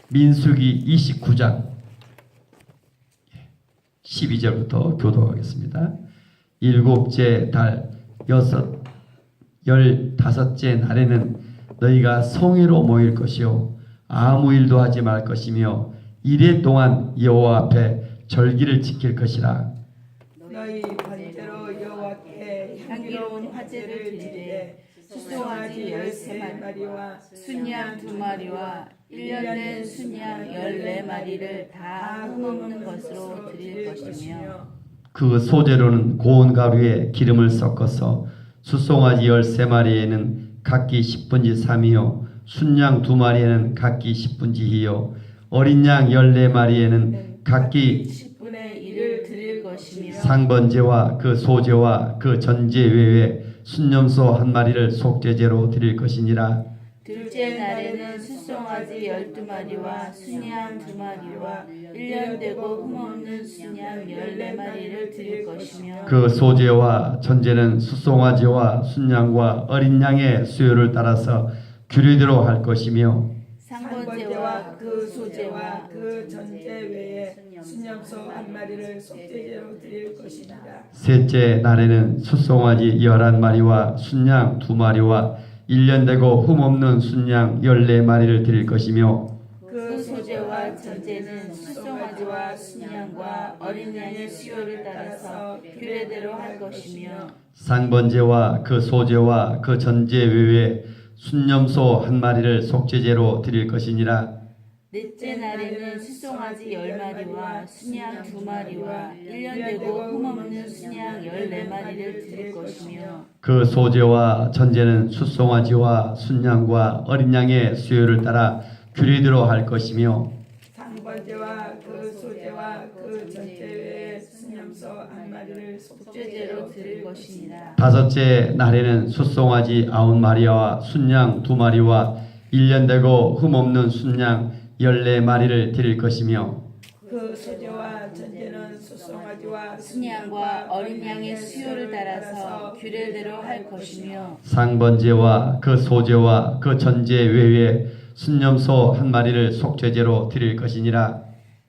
민수기 29장 12절부터 교독하겠습니다. 일곱째 달 15째 날에는 너희가 성회로 모일 것이요 아무 일도 하지 말 것이며 이래 동안 여호와 앞에 절기를 지킬 것이라. 너희 번제로 여호와께 향기로운 화제를 드리되 수송아지 13마리와 순양 2마리와 1년 된 순양 14마리를 다 흠없는 것으로 드릴 것이며 그 소재로는 고운 가루에 기름을 섞어서 수송아지 13마리에는 각기 10분지 3이요 순양 2마리에는 각기 10분지 2요 어린 양 14마리에는 각기 10분의 1을 드릴 것이며 상번제와 그 소제와 그 전제 외에 순념소 1마리를 속죄제로 드릴 것이니라. 둘째 날에는 수송아지 12마리와 순양 2마리와 1년 되고 흠없는 순양 14마리를 드릴 것이며 그 소제와 전제는 수송아지와 순양과 어린 양의 수요를 따라서 규례대로 할 것이며 상번제와 그 소제와 그 전제 외에 순념소 1마리를 속죄제로 드릴 것이니라. 셋째 날에는 수송아지 11마리와 순양 2마리와 1년 되고 흠없는 순양 14마리를 드릴 것이며 그 소제와 전제는 수송아지와 순양과 어린 양의 수요를 따라서 규례대로 할 것이며 상번제와 그 소제와 그 전제 외에 순념소 1마리를 속죄제로 드릴 것이니라. 넷째 날에는 수송아지 10마리와 순양 2마리와 1년 되고 흠없는 순양 14마리를 드릴 것이며 그 소제와 전제는 수송아지와 순양과 어린 양의 수요를 따라 규례대로 할 것이며 상번제와 그 소제와 그 전제 외에 순념소 1마리를 속죄제로 드릴 것이니라. 다섯째 날에는 수송아지 9마리와 순양 2마리와 1년 되고 흠없는 순양 14마리를 드릴 것이며 그 소제와 전제는 수송아지와 순양과 어린 양의 수요를 따라서 규례대로 할 것이며 상번제와 그 소제와 그 전제 외에 순념소 1마리를 속죄제로 드릴 것이니라.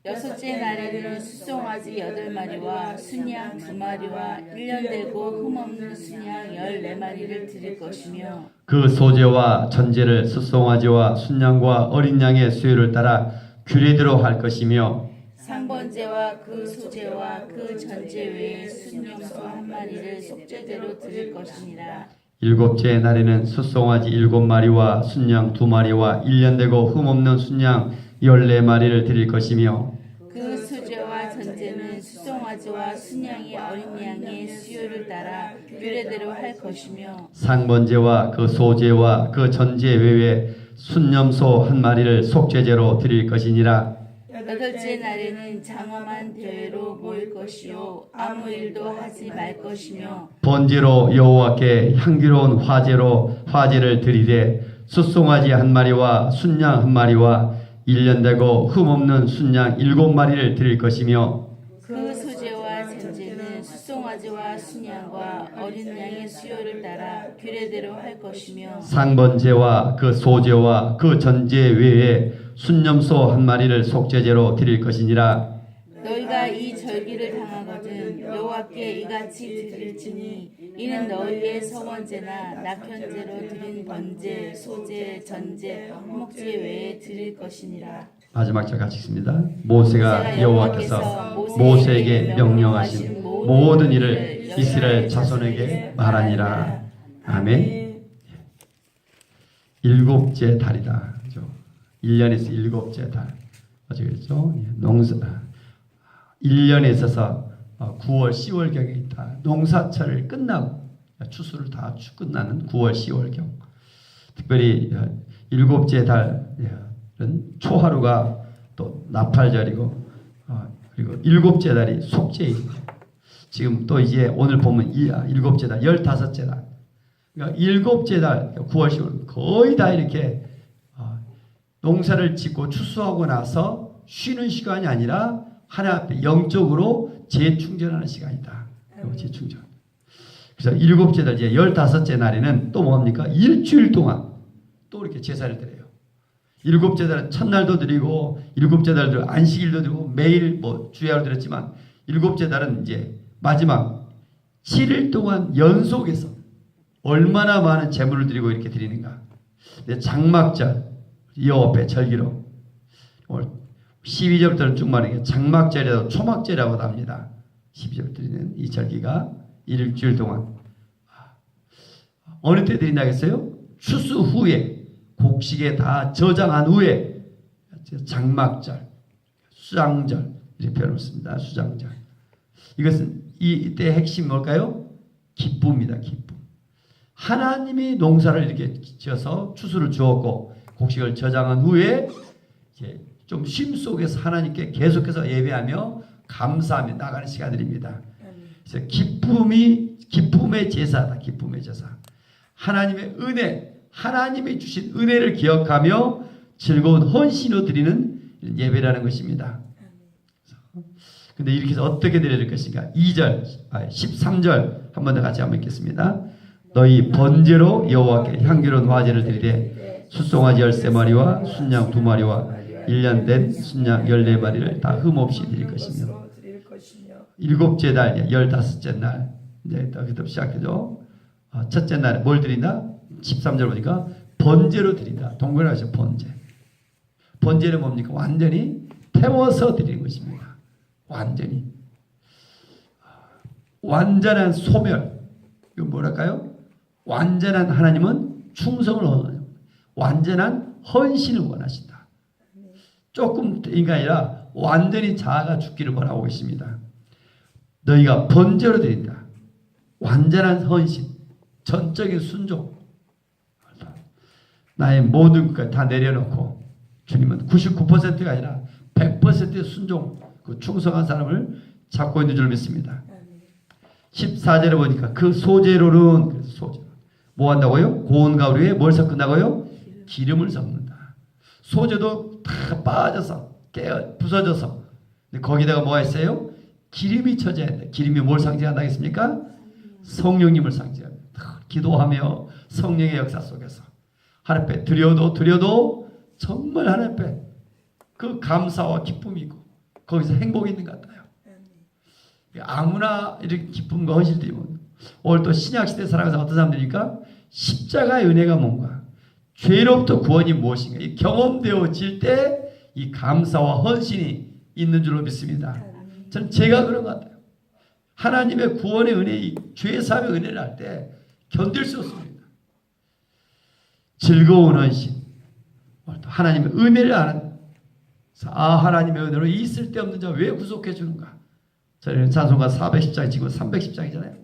여섯째 날에는 수송아지 8마리와 순양 2마리와 1년 되고 흠없는 순양 14마리를 드릴 것이며 그 소제와 전제를 수송아지와 순양과 어린 양의 수요를 따라 규례대로 할 것이며 상번제와 그 소제와 그 전제 외에 순념소 1마리를 속죄제로 드릴 것이니라. 일곱째 날에는 수송아지 7마리와 순양 2마리와 1년 되고 흠없는 순양 14마리를 드릴 것이며 그 소제와 전제는 수송아지와 순양이 어린 양의 수요를 따라 규례대로 할 것이며 상번제와 그 소제와 그 전제 외에 순념소 1마리를 속죄제로 드릴 것이니라. 여덟째 날에는 장엄한 대회로 모일 것이요 아무 일도 하지 말 것이며 번제로 여호와께 향기로운 화제를 드리되 수송아지 1마리와 순양 1마리와 1년 되고 흠없는 순양 7마리를 드릴 것이며 그 소제와 전제는 수송아지와 순양과 어린 양의 수요를 따라 규례대로 할 것이며 상번제와 그 소제와 그 전제 외에 순념소 1마리를 속죄제로 드릴 것이니라. 너희가 이 절기를 당하거든 여호와께 이같이 드릴지니 이는 너희의 서원제나 낙현제로 드린 번제, 소제, 전제, 화목제 외에 드릴 것이니라. 마지막 절 같이 읽습니다. 모세가 여호와께서 모세에게 명령하신 모든 일을 이스라엘 자손에게 말하니라. 아멘. 일곱째 달이다. 그죠? 1년에서 일곱째 달. 어제 그랬죠? 농사 1년에 있어서 9월, 10월경에 있다. 농사철을 끝나고 추수를 다 끝나는 9월, 10월경. 특별히 일곱째 달은 초하루가 또 나팔절이고 그리고 일곱째 달이 속죄일이고 지금 또 이제 오늘 보면 일곱째 달, 15째 달. 그러니까 일곱째 달, 9월, 10월 거의 다 이렇게 농사를 짓고 추수하고 나서 쉬는 시간이 아니라 하나님 앞에 영적으로 재충전하는 시간이다. 재충전. 그래서 일곱째 달, 이제 15째 날에는 또 뭡니까? 일주일 동안 또 이렇게 제사를 드려요. 일곱째 달은 첫날도 드리고 일곱째 달도 안식일도 드리고 매일 주야로 드렸지만 일곱째 달은 이제 마지막 7일 동안 연속해서 얼마나 많은 제물을 드리고 이렇게 드리는가. 장막절 여호와 앞에 절기로 오늘 12절부터는 쭉 말하는 게 장막절이라고 초막절이라고도 합니다. 12절 드리는 이 절기가 일주일 동안 어느 때 드린다겠어요? 추수 후에 곡식에 다 저장한 후에 장막절, 수장절 이렇게 표현했습니다. 수장절. 이것은 이때 핵심이 뭘까요? 기쁨입니다. 기쁨. 하나님이 농사를 이렇게 지어서 추수를 주었고 곡식을 저장한 후에 이제 좀 쉼 속에서 하나님께 계속해서 예배하며 감사하며 나가는 시간들입니다. 그래서 기쁨의 제사다. 기쁨의 제사. 하나님의 은혜, 하나님이 주신 은혜를 기억하며 즐거운 헌신으로 드리는 예배라는 것입니다. 근데 이렇게 해서 어떻게 드려야 될 것인가? 13절 한 번 더 같이 한번 읽겠습니다. 너희 번제로 여호와께 향기로운 화제를 드리되 숫송아지 13마리와 순양 2마리와 1년 된 순양 14마리를 다 흠없이 드릴 것이며 일곱째 달 15째 날 이제 여기부터 시작해죠. 첫째 날에 뭘 드린다? 13절 보니까 번제로 드린다. 동그라미 하시죠. 번제. 번제는 뭡니까? 완전히 태워서 드리는 것입니다. 완전히 완전한 소멸. 이거 뭐랄까요? 완전한 하나님은 충성을 원하요. 완전한 헌신을 원하신다. 조금 인가 아니라 완전히 자아가 죽기를 원하고 계십니다. 너희가 번제로 드린다. 완전한 헌신, 전적인 순종. 나의 모든 것 다 내려놓고 주님은 99%가 아니라 100%의 순종, 그 충성한 사람을 찾고 있는 줄 믿습니다. 14절에 보니까 그 소재로는 뭐 한다고요? 고운 가루 위에 뭘 섞는다고요? 기름을 섞는다. 소재도 다 빠져서 부서져서 거기다가 뭐가 있어요? 기름이 쳐져야 돼. 기름이 뭘 상징한다 했습니까? 성령님을 상징합니다. 기도하며 성령의 역사 속에서 하나님 앞에 드려도 정말 하나님 앞에 그 감사와 기쁨이 있고 거기서 행복이 있는 것 같아요. 아무나 이렇게 기쁨과 헌신을 드리면 오늘 또 신약시대 살아가서 어떤 사람들이니까 십자가의 은혜가 뭔가 죄로부터 구원이 무엇인가 이 경험되어질 때 이 감사와 헌신이 있는 줄로 믿습니다. 저는 제가 그런 것 같아요. 하나님의 구원의 은혜, 죄 사함의 은혜를 할 때 견딜 수 없습니다. 즐거운 헌신, 하나님의 은혜를 아는 하나님의 은혜로 있을 데 없는 자 왜 구속해 주는가? 저희는 찬송가 410장 지금 310장이잖아요.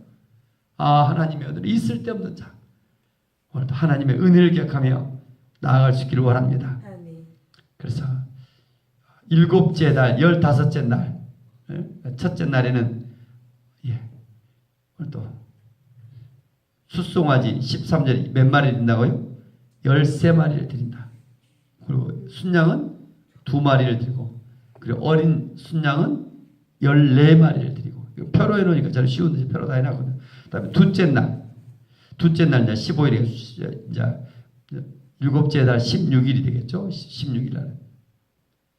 하나님의 은혜로 있을 데 없는 자 오늘도 하나님의 은혜를 기억하며 나아갈 수 있기를 원합니다. 그래서 일곱째 달 15째 날 첫째 날에는 오늘도 숫송아지 13절에 몇 마리 드린다고요? 13마리를 드린다. 그리고 순양은 2마리를 드리고 그리고 어린 순양은 14마리를 드리고 표로 해놓으니까 저는 쉬운데 표로 다 해놨거든요. 그 다음에 둘째 날 이제 15일에 이제 일곱째 달 16일이 되겠죠. 16일 날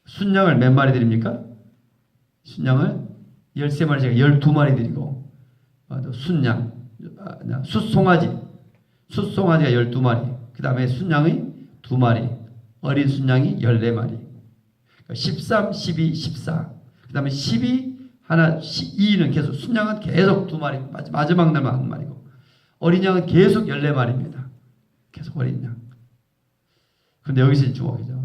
순양을 몇 마리 드립니까? 순양을 13마리 제가 12마리 드리고 순양 숫송아지가 12마리 그 다음에 순양이 2마리 어린 순양이 14마리 13, 12, 14 그 다음에 12 하나 2는 계속 순양은 계속 2마리 마지막 날만 1마리고 어린 양은 계속 14마리입니다. 계속 어린 양. 그런데 여기서 주목이죠.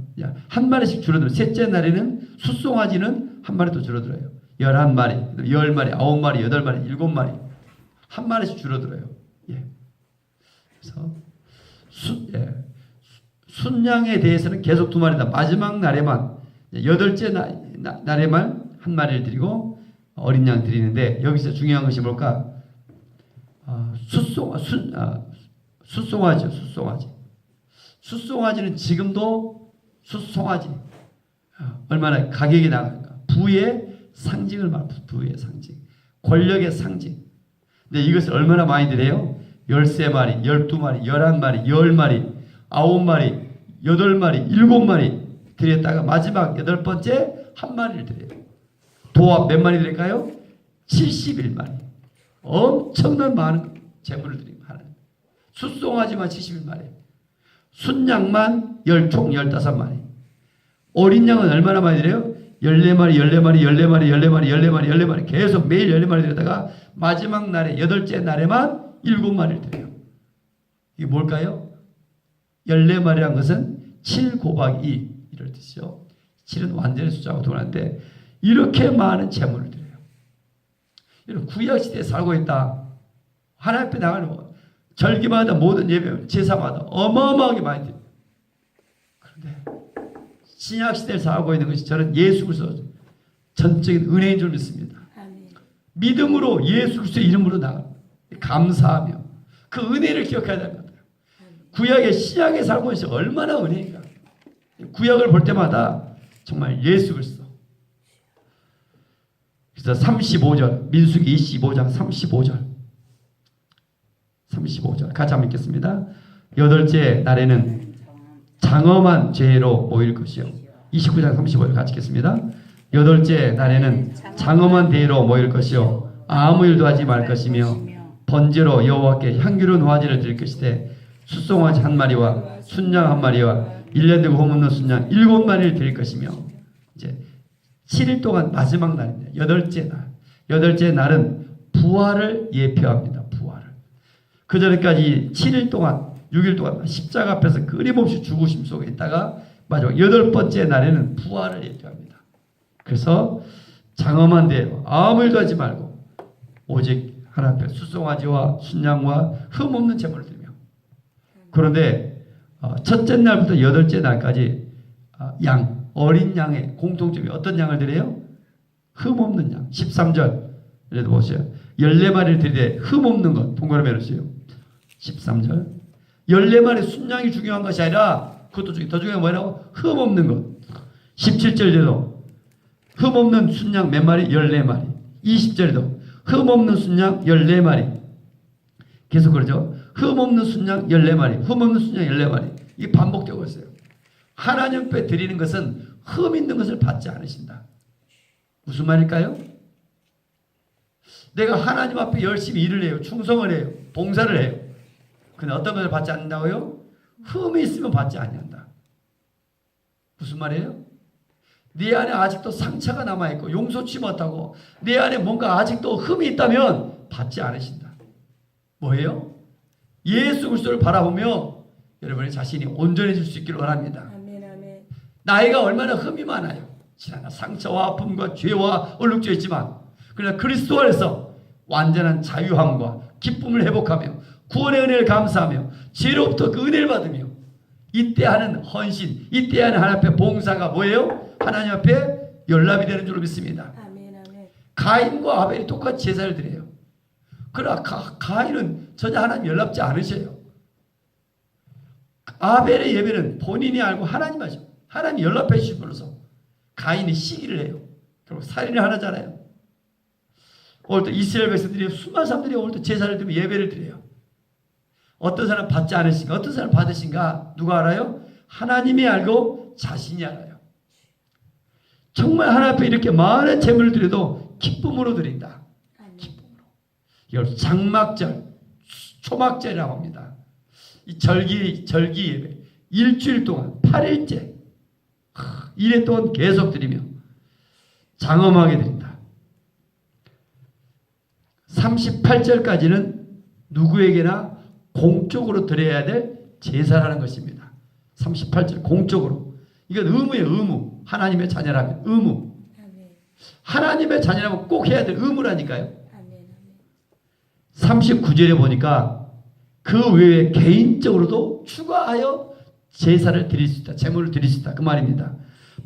한 마리씩 줄어들어요. 셋째 날에는 숫송아지는 한 마리 또 줄어들어요. 11마리, 10마리, 9마리, 8마리, 7마리 한 마리씩 줄어들어요. 그래서 순양에 대해서는 계속 2마리다. 마지막 날에만 8째 날에만 한 마리를 드리고 어린 양 드리는데 여기서 중요한 것이 뭘까? 숫송아지는 지금도 숫송아지 얼마나 가격이 나가는가. 부의 상징을 말합니다. 부의 상징, 권력의 상징. 근데 이것을 얼마나 많이 드려요? 13마리, 12마리, 11마리, 10마리, 9마리, 8마리, 7마리 드렸다가 마지막 8번째 한 마리를 드려요. 도합 몇 마리 드릴까요? 71마리. 엄청난 많은 재물을 드립니다. 하나님. 숫송아지만 71마리. 순양만 총 15마리. 어린 양은 얼마나 많이 드려요? 14마리, 14마리, 14마리, 14마리, 14마리, 14마리. 계속 매일 14마리 드렸다가 마지막 날에 8째 날에만 7마리를 드려요. 이게 뭘까요? 14마리란 것은 7 곱하기 2 이럴 뜻이죠. 7은 완전히 숫자고 동일한데 이렇게 많은 재물을 드려요. 여러분 구약시대에 살고 있다. 하나님 앞에 나가는 거 절기마다 모든 예배 제사마다 어마어마하게 많이 드려요. 그런데 신약시대에 살고 있는 것이 저는 예수 그리스도 전적인 은혜인 줄 믿습니다. 아멘. 믿음으로 예수 그리스도의 이름으로 나가 감사하며 그 은혜를 기억해야 됩니다. 구약의 신약에 살고 있는 것이 얼마나 은혜인가. 구약을 볼 때마다 정말 예수 그리스도. 그래서 35절 민수기 25장 35절 같이 한번 읽겠습니다. 8째 날에는 장엄한 죄로 모일 것이요. 29장 35절 같이 읽겠습니다. 8째 날에는 장엄한 대회로 모일 것이요 아무 일도 하지 말 것이며 번제로 여호와께 향기로운 화제를 드릴 것이되 숫송아지 한 마리와 순양 한 마리와 1년 되고 홈없는 순양 7마리를 드릴 것이며 이제 7일 동안 마지막 날입니다. 8째 날. 8째 날은 부활을 예표합니다. 부활을. 그 전까지 7일 동안 6일 동안 십자가 앞에서 끊임없이 죽으심 속에 있다가 마지막 8번째 날에는 부활을 예표합니다. 그래서 장엄한 대로 아무 일도 하지 말고 오직 하나님 앞에 수송아지와 순양과 흠없는 제물을 드리며 그런데 첫째 날부터 8째 날까지 어린 양의 공통점이 어떤 양을 드려요? 흠없는 양. 13절 그래도 보세요. 14마리를 드리되 흠없는 것 동그라미 해주세요. 13절 14마리 순양이 중요한 것이 아니라 그것도 더 중요한 게 뭐냐고? 흠없는 것. 17절에도 흠없는 순양 몇 마리? 14마리. 20절에도 흠없는 순양 14마리. 계속 그러죠. 흠없는 순양 14마리. 흠없는 순양 14마리. 이게 반복되고 있어요. 하나님 앞에 드리는 것은 흠 있는 것을 받지 않으신다. 무슨 말일까요? 내가 하나님 앞에 열심히 일을 해요. 충성을 해요. 봉사를 해요. 근데 어떤 것을 받지 않는다고요? 흠이 있으면 받지 않는다. 무슨 말이에요? 네 안에 아직도 상처가 남아있고 용서치 못하고 내 안에 뭔가 아직도 흠이 있다면 받지 않으신다. 뭐예요? 예수 그리스도를 바라보며 여러분의 자신이 온전해질 수 있기를 원합니다. 아멘, 아멘. 나이가 얼마나 흠이 많아요. 지난 상처와 아픔과 죄와 얼룩져 있지만 그러나 그리스도 안에서 완전한 자유함과 기쁨을 회복하며 구원의 은혜를 감사하며 죄로부터 그 은혜를 받으며 이때 하는 헌신, 이때 하는 하나님 앞에 봉사가 뭐예요? 하나님 앞에 연락이 되는 줄로 믿습니다. 아멘, 아멘. 가인과 아벨이 똑같이 제사를 드려요. 그러나 가인은 전혀 하나님 연락지 않으셔요. 아벨의 예배는 본인이 알고 하나님 하죠. 하나님 연락해 주신 분으로서 가인이 시기를 해요. 결국 살인을 하나잖아요. 오늘도 이스라엘 백성들이 수많은 사람들이 오늘도 제사를 드리며 예배를 드려요. 어떤 사람 받지 않으신가? 어떤 사람 받으신가? 누가 알아요? 하나님이 알고 자신이 알아요. 정말 하나님 앞에 이렇게 많은 재물을 드려도 기쁨으로 드린다. 기쁨으로. 이걸 장막절, 초막절이라고 합니다. 이 절기 예배 일주일 동안 8일째 1회 동안 계속 드리며 장엄하게 드린다. 38절까지는 누구에게나 공적으로 드려야 될 제사라는 것입니다. 38절 공적으로. 이건 의무예요. 의무. 하나님의 자녀라면 의무. 아멘. 하나님의 자녀라면 꼭 해야 될 의무라니까요. 아멘. 39절에 보니까 그 외에 개인적으로도 추가하여 제사를 드릴 수 있다. 제물을 드릴 수 있다. 그 말입니다.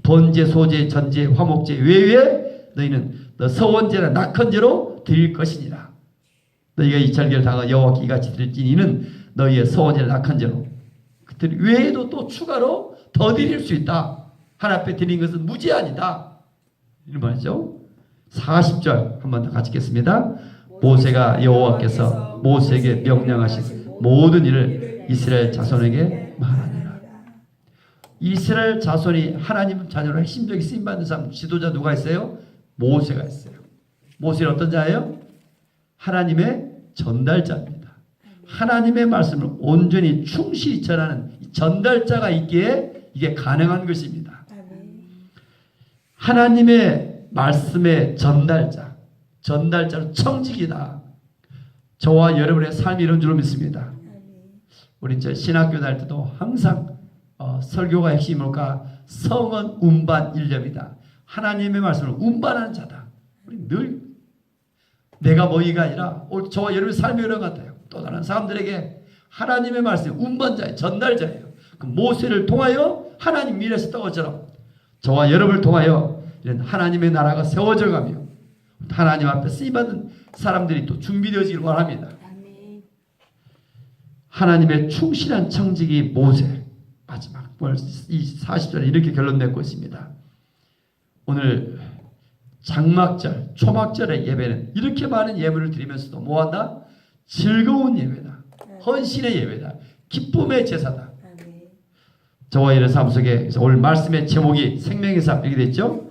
번제, 소제, 전제, 화목제 외에 너희는 너 서원제나 낙헌제로 드릴 것이니라. 너희가 이 절기를 다가 여호와께 이같이 드릴지니 이는 너희의 서원제를 낙헌제로. 그들 외에도 또 추가로 더 드릴 수 있다. 하나님 앞에 드린 것은 무제한이다. 이런 말이죠. 40절 한 번 더 같이 읽겠습니다. 모세가 여호와께서 모세에게 명령하신 모든 일을 이스라엘 자손에게 말하니라. 이스라엘 자손이 하나님 자녀로 핵심적인 쓰임받는 사람 지도자 누가 있어요? 모세가 있어요. 모세는 어떤 자예요? 하나님의 전달자입니다. 하나님의 말씀을 온전히 충실히 전하는 전달자가 있기에 이게 가능한 것입니다. 아멘. 하나님의 말씀의 전달자는 청직이다. 저와 여러분의 삶이 이런 줄 믿습니다. 우리 이제 신학교 다닐 때도 항상 설교가 핵심이 뭘까? 성은 운반 일념이다. 하나님의 말씀을 운반하는 자다. 우리 늘 내가 뭐이가 아니라 저와 여러분의 삶이 이런 것 같아요. 또 다른 사람들에게 하나님의 말씀 운반자예요. 전달자예요. 그 모세를 통하여 하나님 미래에서 것처럼 저와 여러분을 통하여 이런 하나님의 나라가 세워져 가며 하나님 앞에 쓰임받는 사람들이 또 준비되어지길 원합니다. 아멘. 하나님의 충실한 청직이 모세. 마지막 이 40절에 이렇게 결론 맺고 있습니다. 오늘 장막절, 초막절의 예배는 이렇게 많은 예물을 드리면서도 뭐한다? 즐거운 예배다. 헌신의 예배다. 기쁨의 제사다. 아멘. 저와 여러분 삶 속에 오늘 말씀의 제목이 생명의 삶 이렇게 됐죠?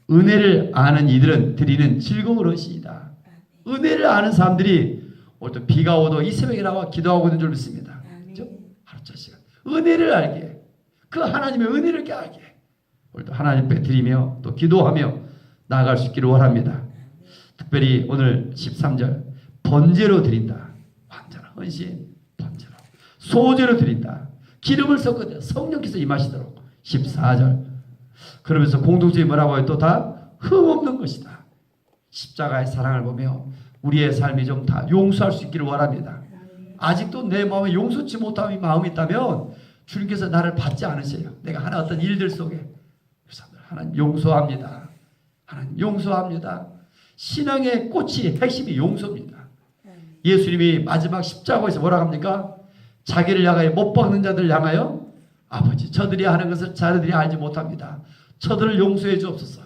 은혜를 아는 이들은 드리는 즐거운 헌신이다. 은혜를 아는 사람들이 오늘 또 비가 오도 이 새벽에 나와 기도하고 있는 줄 믿습니다. 그렇죠? 하루 첫 시간 은혜를 알게, 그 하나님의 은혜를 알게 오늘도 하나님 앞에 드리며 또 기도하며 나아갈 수 있기를 원합니다. 특별히 오늘 13절 번제로 드린다. 완전한 헌신 번제로. 소제로 드린다. 기름을 섞어 성령께서 임하시도록. 14절 그러면서 공동체에 뭐라고 해요? 또 다 흠없는 것이다. 십자가의 사랑을 보며 우리의 삶이 좀 다 용서할 수 있기를 원합니다. 아직도 내 마음에 용서치 못하는 마음이 있다면 주님께서 나를 받지 않으세요. 내가 하나 어떤 일들 속에 그래서 하나님 용서합니다. 하나님 용서합니다. 신앙의 꽃이 핵심이 용서입니다. 예수님이 마지막 십자가에서 뭐라고 합니까? 자기를 향하여 못 박는 자들을 향하여 아버지 저들이 하는 것을 자들이 알지 못합니다. 저들을 용서해 주옵소서.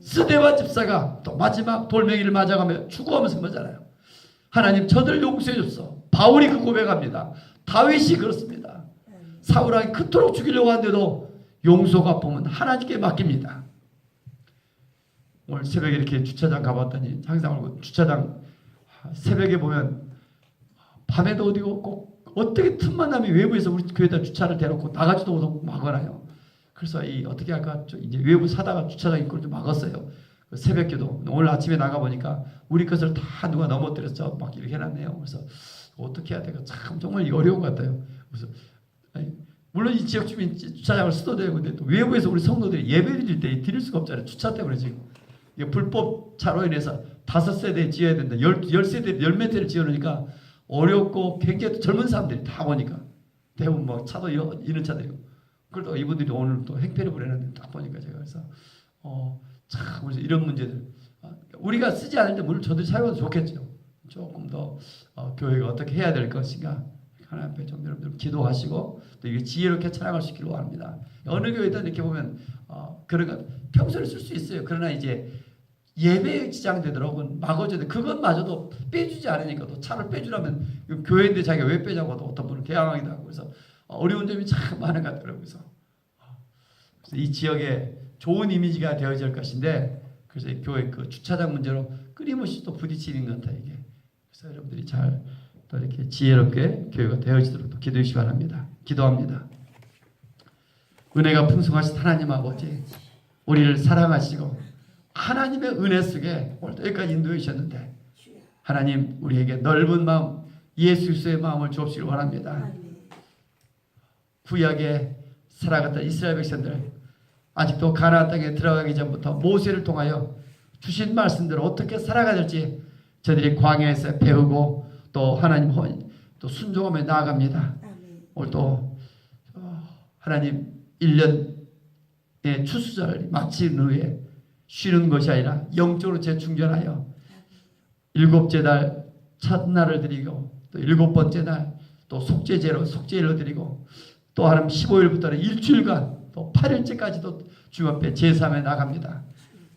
스데반 집사가 또 마지막 돌멩이를 맞아가며 죽어가면서 거잖아요. 하나님 저들을 용서해 주옵소서. 바울이 그 고백합니다. 다윗이 그렇습니다. 사울왕이 그토록 죽이려고 하는데도 용서가 보면 하나님께 맡깁니다. 오늘 새벽에 이렇게 주차장 가봤더니 항상 주차장 새벽에 보면 밤에도 어디고 꼭 어떻게 틈만 나면 외부에서 우리 교회에다 주차를 대놓고 나가지도 못하고 막아놔요. 그래서 어떻게 할까 이제 외부 사다가 주차장 입구를 좀 막았어요. 새벽기도 오늘 아침에 나가 보니까 우리 것을 다 누가 넘어뜨려서 막 이렇게 해놨네요. 그래서 어떻게 해야 될까 참 정말 어려운 것 같아요. 그래서 물론 이 지역 주민 주차장을 써도 되고 근데 또 외부에서 우리 성도들이 예배 드릴 때 드릴 수가 없잖아요. 주차 때문에 지금 이게 불법 차로 인해서 5세대 지어야 된다. 10세대 10몇 대를 지어놓으니까 어렵고 굉장히 젊은 사람들이 다 보니까 대부분 뭐 차도 이런 차들이고 그래도 이분들이 오늘 또 행패를 부리는데 딱 보니까 제가 그래서 참 이런 문제들 우리가 쓰지 않을 때 물론 저들이 사용해도 좋겠죠. 조금 더 교회가 어떻게 해야 될 것인가 하나님 앞에 좀 여러분들 기도하시고 또 이게 지혜롭게 찬양할 수 있기를 원합니다. 어느 교회든 이렇게 보면 그런 거 평소에 쓸 수 있어요. 그러나 이제 예배에 지장되도록은 막아줘야 그것마저도 빼주지 않으니까 또 차를 빼주라면 교회인데 자기가 왜 빼자고 또 어떤 분은 개항하기도 하고 그래서 어려운 점이 참 많은 것 같더라고요. 그래서 이 지역에 좋은 이미지가 되어질 것인데 그래서 이 교회 그 주차장 문제로 끊임없이 또 부딪히는 것 같아요. 이게 그래서 여러분들이 잘 또 이렇게 지혜롭게 교회가 되어지도록 또 기도해 주시기 바랍니다. 기도합니다. 은혜가 풍성하신 하나님 아버지 우리를 사랑하시고 하나님의 은혜 속에 오늘 여기까지 인도해 주셨는데 하나님 우리에게 넓은 마음 예수 그리스도의 마음을 주옵시길 원합니다. 구약에 살아갔던 이스라엘 백성들 아직도 가나안 땅에 들어가기 전부터 모세를 통하여 주신 말씀대로 어떻게 살아가야 될지 저들이 광야에서 배우고 또 하나님 또 순종하며 나아갑니다. 오늘 또 하나님 1년의 추수절 마친 후에 쉬는 것이 아니라 영적으로 재충전하여 7째 날 첫날을 드리고 또 7번째 날 또 속죄제로 드리고 또 하나님 15일부터는 일주일간 또 8일째까지도 주 앞에 제사에 나갑니다.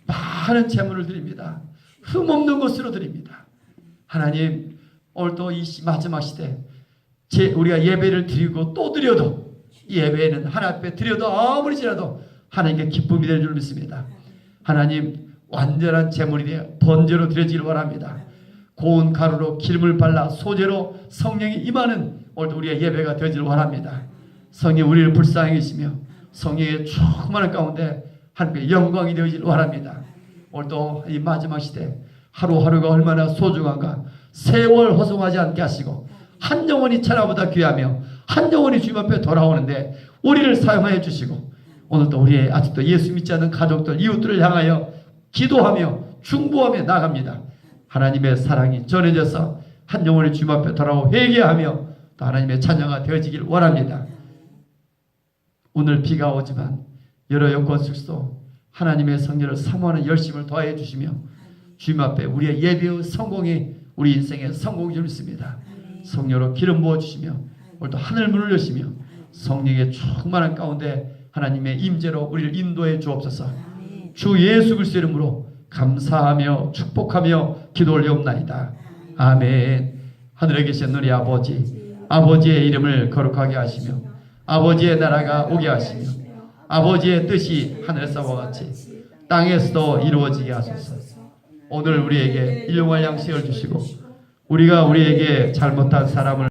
많은 제물을 드립니다. 흠없는 것으로 드립니다. 하나님 오늘 또 이 마지막 시대 우리가 예배를 드리고 또 드려도 예배는 하나님 앞에 드려도 아무리지라도 하나님께 기쁨이 될 줄 믿습니다. 하나님 완전한 제물이 되어 번제로 드려지길 원합니다. 고운 가루로 기름을 발라 소재로 성령이 임하는 오늘도 우리의 예배가 되어지길 원합니다. 성령 우리를 불쌍히 계시며 성령의 충만한 가운데 하나님께 영광이 되어지길 원합니다. 오늘도 이 마지막 시대 하루하루가 얼마나 소중한가. 세월 허송하지 않게 하시고 한 영혼이 천하보다 귀하며 한 영혼이 주님 앞에 돌아오는데 우리를 사용하여 주시고 오늘도 우리의 아직도 예수 믿지 않는 가족들 이웃들을 향하여 기도하며 중보하며 나갑니다. 하나님의 사랑이 전해져서 한 영혼이 주님 앞에 돌아오고 회개하며 또 하나님의 자녀가 되어지길 원합니다. 오늘 비가 오지만 여러 여건 속에서도 하나님의 성령을 사모하는 열심을 더해 주시며 주님 앞에 우리의 예배의 성공이 우리 인생의 성공이 줄 있습니다. 성령으로 기름 부어주시며 오늘도 하늘 문을 여시며 성령의 충만한 가운데 하나님의 임재로 우리를 인도해 주옵소서. 주 예수 그리스도의 이름으로 감사하며 축복하며 기도 올리옵나이다. 아멘. 하늘에 계신 우리 아버지, 아버지의 이름을 거룩하게 하시며 아버지의 나라가 오게 하시며 아버지의 뜻이 하늘에서와 같이 땅에서도 이루어지게 하소서. 오늘 우리에게 일용할 양식을 주시고 우리가 우리에게 잘못한 사람을